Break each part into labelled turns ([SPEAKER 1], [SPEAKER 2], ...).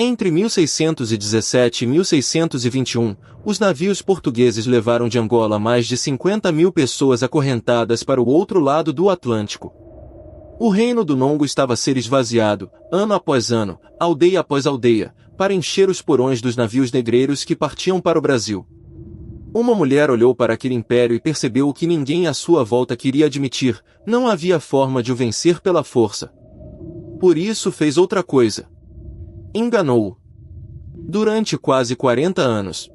[SPEAKER 1] Entre 1617 e 1621, os navios portugueses levaram de Angola mais de 50.000 pessoas acorrentadas para o outro lado do Atlântico. O reino do Nongo estava a ser esvaziado, ano após ano, aldeia após aldeia, para encher os porões dos navios negreiros que partiam para o Brasil. Uma mulher olhou para aquele império e percebeu o que ninguém à sua volta queria admitir: não havia forma de o vencer pela força. Por isso fez outra coisa. Enganou-o. Durante quase 40 anos.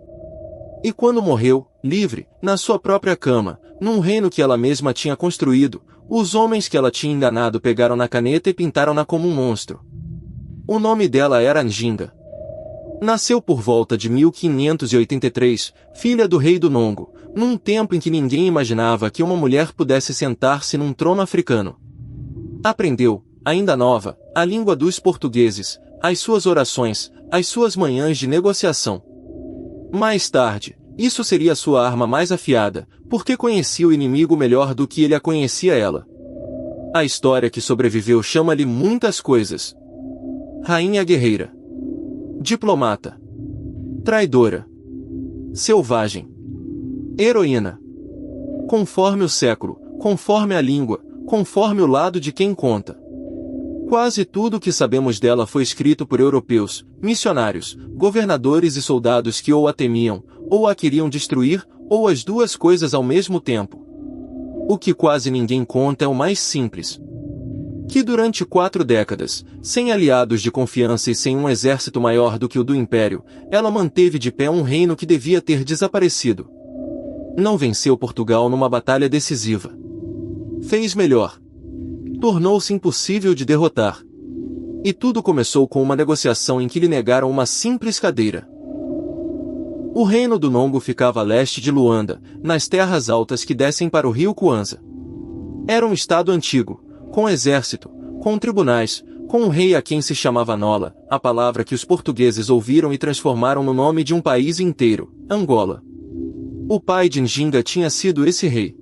[SPEAKER 1] E quando morreu, livre, na sua própria cama, num reino que ela mesma tinha construído, os homens que ela tinha enganado pegaram na caneta e pintaram-na como um monstro. O nome dela era Njinga. Nasceu por volta de 1583, filha do rei do Nongo, num tempo em que ninguém imaginava que uma mulher pudesse sentar-se num trono africano. Aprendeu, ainda nova, a língua dos portugueses, as suas orações, as suas manhãs de negociação. Mais tarde, isso seria sua arma mais afiada, porque conhecia o inimigo melhor do que ele a conhecia ela. A história que sobreviveu chama-lhe muitas coisas. Rainha guerreira. Diplomata. Traidora. Selvagem. Heroína. Conforme o século, conforme a língua, conforme o lado de quem conta. Quase tudo o que sabemos dela foi escrito por europeus, missionários, governadores e soldados que ou a temiam, ou a queriam destruir, ou as duas coisas ao mesmo tempo. O que quase ninguém conta é o mais simples. Que durante 4 décadas, sem aliados de confiança e sem um exército maior do que o do Império, ela manteve de pé um reino que devia ter desaparecido. Não venceu Portugal numa batalha decisiva. Fez melhor. Tornou-se impossível de derrotar. E tudo começou com uma negociação em que lhe negaram uma simples cadeira. O reino do Nongo ficava a leste de Luanda, nas terras altas que descem para o rio Kwanza. Era um estado antigo, com exército, com tribunais, com um rei a quem se chamava Nola, a palavra que os portugueses ouviram e transformaram no nome de um país inteiro, Angola. O pai de Njinga tinha sido esse rei.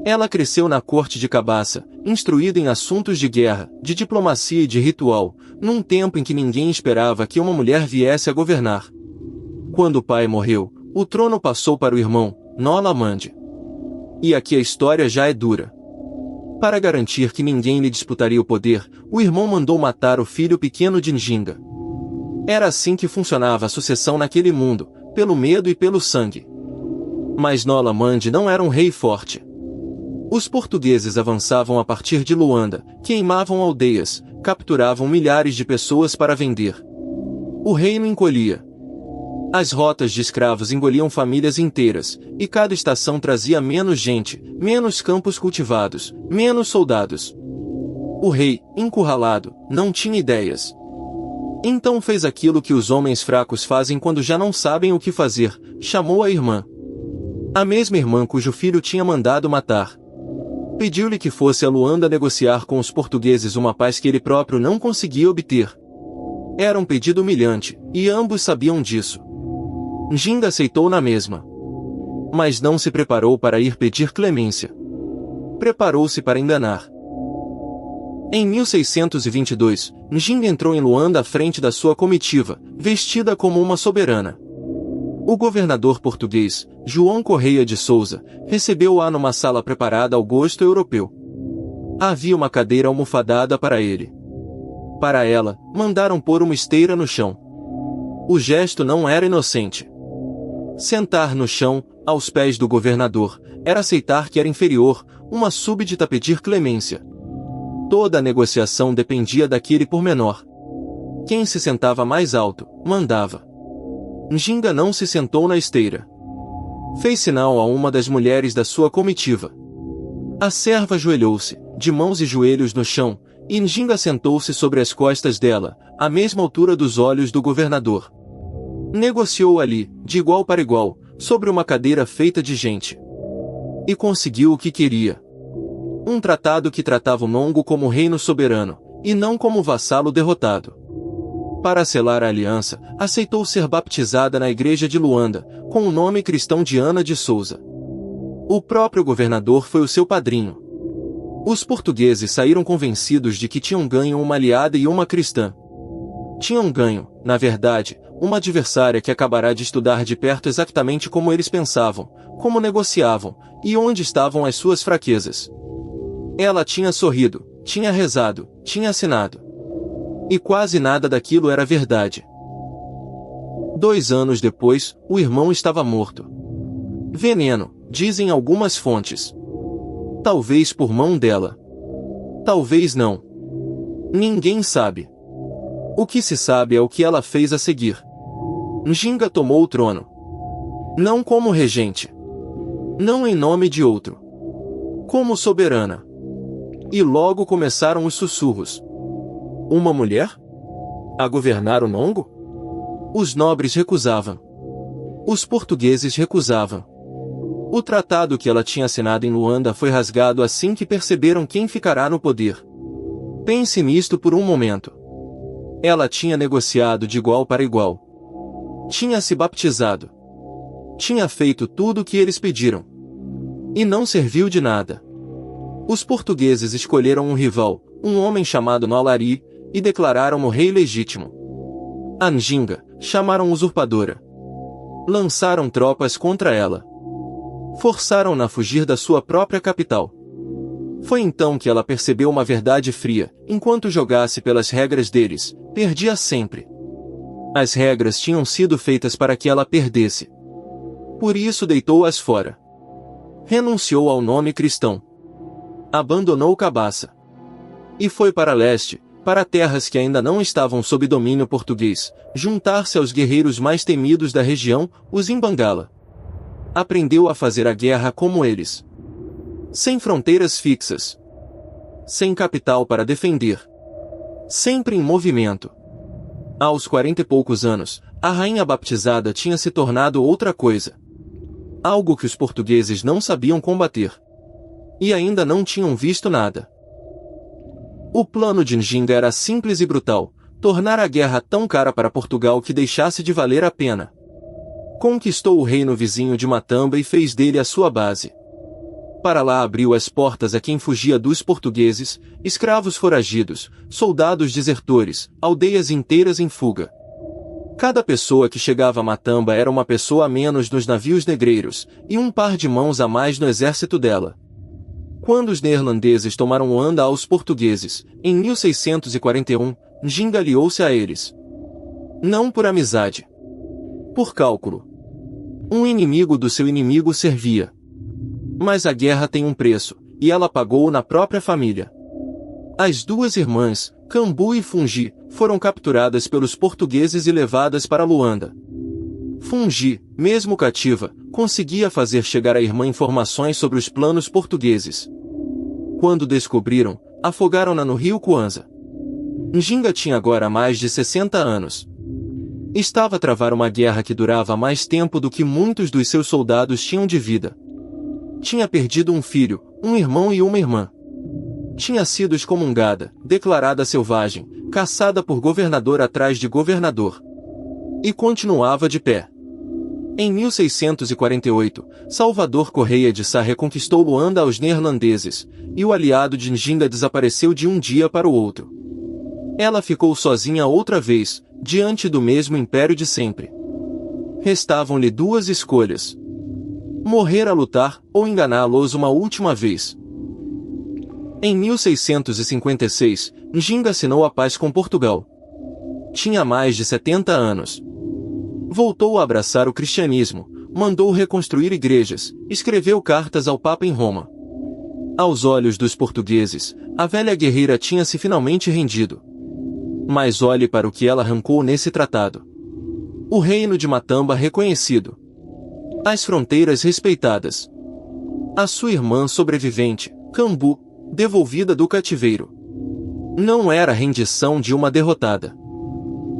[SPEAKER 1] Ela cresceu na corte de Cabaça, instruída em assuntos de guerra, de diplomacia e de ritual, num tempo em que ninguém esperava que uma mulher viesse a governar. Quando o pai morreu, o trono passou para o irmão, Nola Mande. E aqui a história já é dura. Para garantir que ninguém lhe disputaria o poder, o irmão mandou matar o filho pequeno de Njinga. Era assim que funcionava a sucessão naquele mundo, pelo medo e pelo sangue. Mas Nola Mande não era um rei forte. Os portugueses avançavam a partir de Luanda, queimavam aldeias, capturavam milhares de pessoas para vender. O reino encolhia. As rotas de escravos engoliam famílias inteiras, e cada estação trazia menos gente, menos campos cultivados, menos soldados. O rei, encurralado, não tinha ideias. Então fez aquilo que os homens fracos fazem quando já não sabem o que fazer: chamou a irmã. A mesma irmã cujo filho tinha mandado matar. Pediu-lhe que fosse a Luanda negociar com os portugueses uma paz que ele próprio não conseguia obter. Era um pedido humilhante, e ambos sabiam disso. Njinga aceitou na mesma. Mas não se preparou para ir pedir clemência. Preparou-se para enganar. Em 1622, Njinga entrou em Luanda à frente da sua comitiva, vestida como uma soberana. O governador português, João Correia de Souza, recebeu-a numa sala preparada ao gosto europeu. Havia uma cadeira almofadada para ele. Para ela, mandaram pôr uma esteira no chão. O gesto não era inocente. Sentar no chão, aos pés do governador, era aceitar que era inferior, uma súbdita pedir clemência. Toda a negociação dependia daquele pormenor. Quem se sentava mais alto, mandava. Njinga não se sentou na esteira. Fez sinal a uma das mulheres da sua comitiva. A serva ajoelhou-se, de mãos e joelhos no chão, e Njinga sentou-se sobre as costas dela, à mesma altura dos olhos do governador. Negociou ali, de igual para igual, sobre uma cadeira feita de gente. E conseguiu o que queria. Um tratado que tratava o Nongo como reino soberano, e não como vassalo derrotado. Para selar a aliança, aceitou ser batizada na igreja de Luanda, com o nome cristão de Ana de Souza. O próprio governador foi o seu padrinho. Os portugueses saíram convencidos de que tinham ganho uma aliada e uma cristã. Tinham ganho, na verdade, uma adversária que acabará de estudar de perto exatamente como eles pensavam, como negociavam, e onde estavam as suas fraquezas. Ela tinha sorrido, tinha rezado, tinha assinado. E quase nada daquilo era verdade. 2 anos depois, o irmão estava morto. Veneno, dizem algumas fontes. Talvez por mão dela. Talvez não. Ninguém sabe. O que se sabe é o que ela fez a seguir. Njinga tomou o trono. Não como regente. Não em nome de outro. Como soberana. E logo começaram os sussurros. Uma mulher? A governar o Nongo? Os nobres recusavam. Os portugueses recusavam. O tratado que ela tinha assinado em Luanda foi rasgado assim que perceberam quem ficará no poder. Pense nisto por um momento. Ela tinha negociado de igual para igual. Tinha se baptizado. Tinha feito tudo o que eles pediram. E não serviu de nada. Os portugueses escolheram um rival, um homem chamado Nolari, e declararam-no rei legítimo. A Njinga chamaram usurpadora. Lançaram tropas contra ela. Forçaram-na a fugir da sua própria capital. Foi então que ela percebeu uma verdade fria: enquanto jogasse pelas regras deles, perdia sempre. As regras tinham sido feitas para que ela perdesse. Por isso deitou-as fora. Renunciou ao nome cristão. Abandonou Cabaça. E foi para leste, para terras que ainda não estavam sob domínio português, juntar-se aos guerreiros mais temidos da região, os Imbangala. Aprendeu a fazer a guerra como eles. Sem fronteiras fixas. Sem capital para defender. Sempre em movimento. Aos 40 e poucos anos, a rainha baptizada tinha se tornado outra coisa. Algo que os portugueses não sabiam combater. E ainda não tinham visto nada. O plano de Njinga era simples e brutal: tornar a guerra tão cara para Portugal que deixasse de valer a pena. Conquistou o reino vizinho de Matamba e fez dele a sua base. Para lá abriu as portas a quem fugia dos portugueses, escravos foragidos, soldados desertores, aldeias inteiras em fuga. Cada pessoa que chegava a Matamba era uma pessoa a menos nos navios negreiros, e um par de mãos a mais no exército dela. Quando os neerlandeses tomaram Luanda aos portugueses, em 1641, Njinga aliou-se a eles. Não por amizade. Por cálculo. Um inimigo do seu inimigo servia. Mas a guerra tem um preço, e ela pagou-o na própria família. As 2 irmãs, Cambu e Fungi, foram capturadas pelos portugueses e levadas para Luanda. Fungi, mesmo cativa, conseguia fazer chegar à irmã informações sobre os planos portugueses. Quando descobriram, afogaram-na no rio Kwanza. Njinga tinha agora mais de 60 anos. Estava a travar uma guerra que durava mais tempo do que muitos dos seus soldados tinham de vida. Tinha perdido um filho, um irmão e uma irmã. Tinha sido excomungada, declarada selvagem, caçada por governador atrás de governador. E continuava de pé. Em 1648, Salvador Correia de Sá reconquistou Luanda aos neerlandeses, e o aliado de Njinga desapareceu de um dia para o outro. Ela ficou sozinha outra vez, diante do mesmo império de sempre. Restavam-lhe 2 escolhas: morrer a lutar, ou enganá-los uma última vez. Em 1656, Njinga assinou a paz com Portugal. Tinha mais de 70 anos. Voltou a abraçar o cristianismo, mandou reconstruir igrejas, escreveu cartas ao Papa em Roma. Aos olhos dos portugueses, a velha guerreira tinha-se finalmente rendido. Mas olhe para o que ela arrancou nesse tratado. O reino de Matamba reconhecido. As fronteiras respeitadas. A sua irmã sobrevivente, Cambu, devolvida do cativeiro. Não era a rendição de uma derrotada.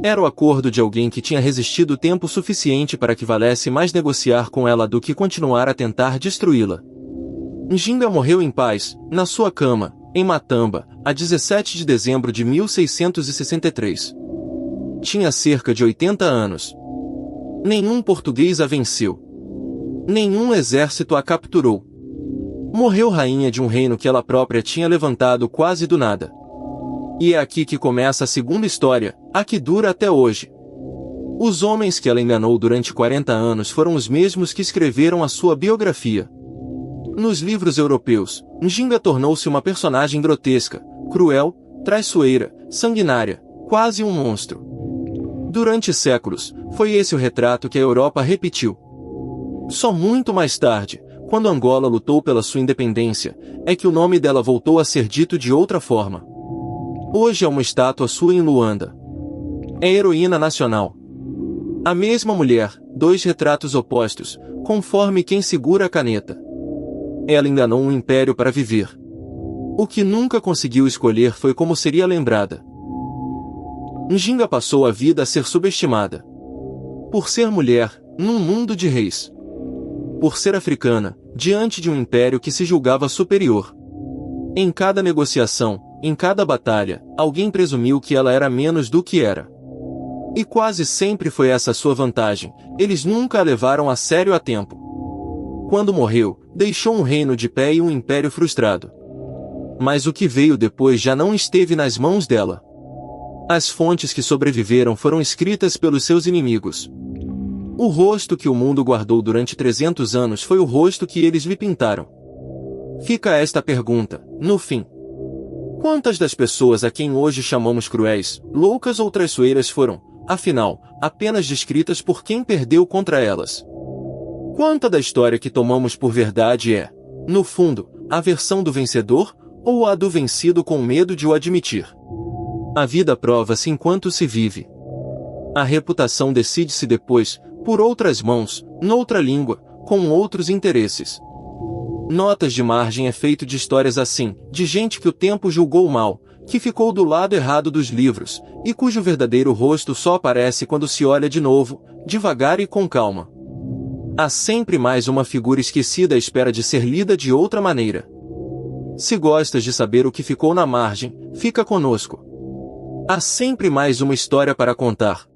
[SPEAKER 1] Era o acordo de alguém que tinha resistido tempo suficiente para que valesse mais negociar com ela do que continuar a tentar destruí-la. Njinga morreu em paz, na sua cama, em Matamba, a 17 de dezembro de 1663. Tinha cerca de 80 anos. Nenhum português a venceu. Nenhum exército a capturou. Morreu rainha de um reino que ela própria tinha levantado quase do nada. E é aqui que começa a segunda história, a que dura até hoje. Os homens que ela enganou durante 40 anos foram os mesmos que escreveram a sua biografia. Nos livros europeus, Njinga tornou-se uma personagem grotesca, cruel, traiçoeira, sanguinária, quase um monstro. Durante séculos, foi esse o retrato que a Europa repetiu. Só muito mais tarde, quando Angola lutou pela sua independência, é que o nome dela voltou a ser dito de outra forma. Hoje é uma estátua sua em Luanda. É heroína nacional. A mesma mulher, dois retratos opostos, conforme quem segura a caneta. Ela enganou um império para viver. O que nunca conseguiu escolher foi como seria lembrada. Njinga passou a vida a ser subestimada. Por ser mulher, num mundo de reis. Por ser africana, diante de um império que se julgava superior. Em cada negociação, em cada batalha, alguém presumiu que ela era menos do que era. E quase sempre foi essa a sua vantagem, eles nunca a levaram a sério a tempo. Quando morreu, deixou um reino de pé e um império frustrado. Mas o que veio depois já não esteve nas mãos dela. As fontes que sobreviveram foram escritas pelos seus inimigos. O rosto que o mundo guardou durante 300 anos foi o rosto que eles lhe pintaram. Fica esta pergunta, no fim. Quantas das pessoas a quem hoje chamamos cruéis, loucas ou traiçoeiras foram, afinal, apenas descritas por quem perdeu contra elas? Quanta da história que tomamos por verdade é, no fundo, a versão do vencedor, ou a do vencido com medo de o admitir? A vida prova-se enquanto se vive. A reputação decide-se depois, por outras mãos, noutra língua, com outros interesses. Notas de margem é feito de histórias assim, de gente que o tempo julgou mal, que ficou do lado errado dos livros, e cujo verdadeiro rosto só aparece quando se olha de novo, devagar e com calma. Há sempre mais uma figura esquecida à espera de ser lida de outra maneira. Se gostas de saber o que ficou na margem, fica conosco. Há sempre mais uma história para contar.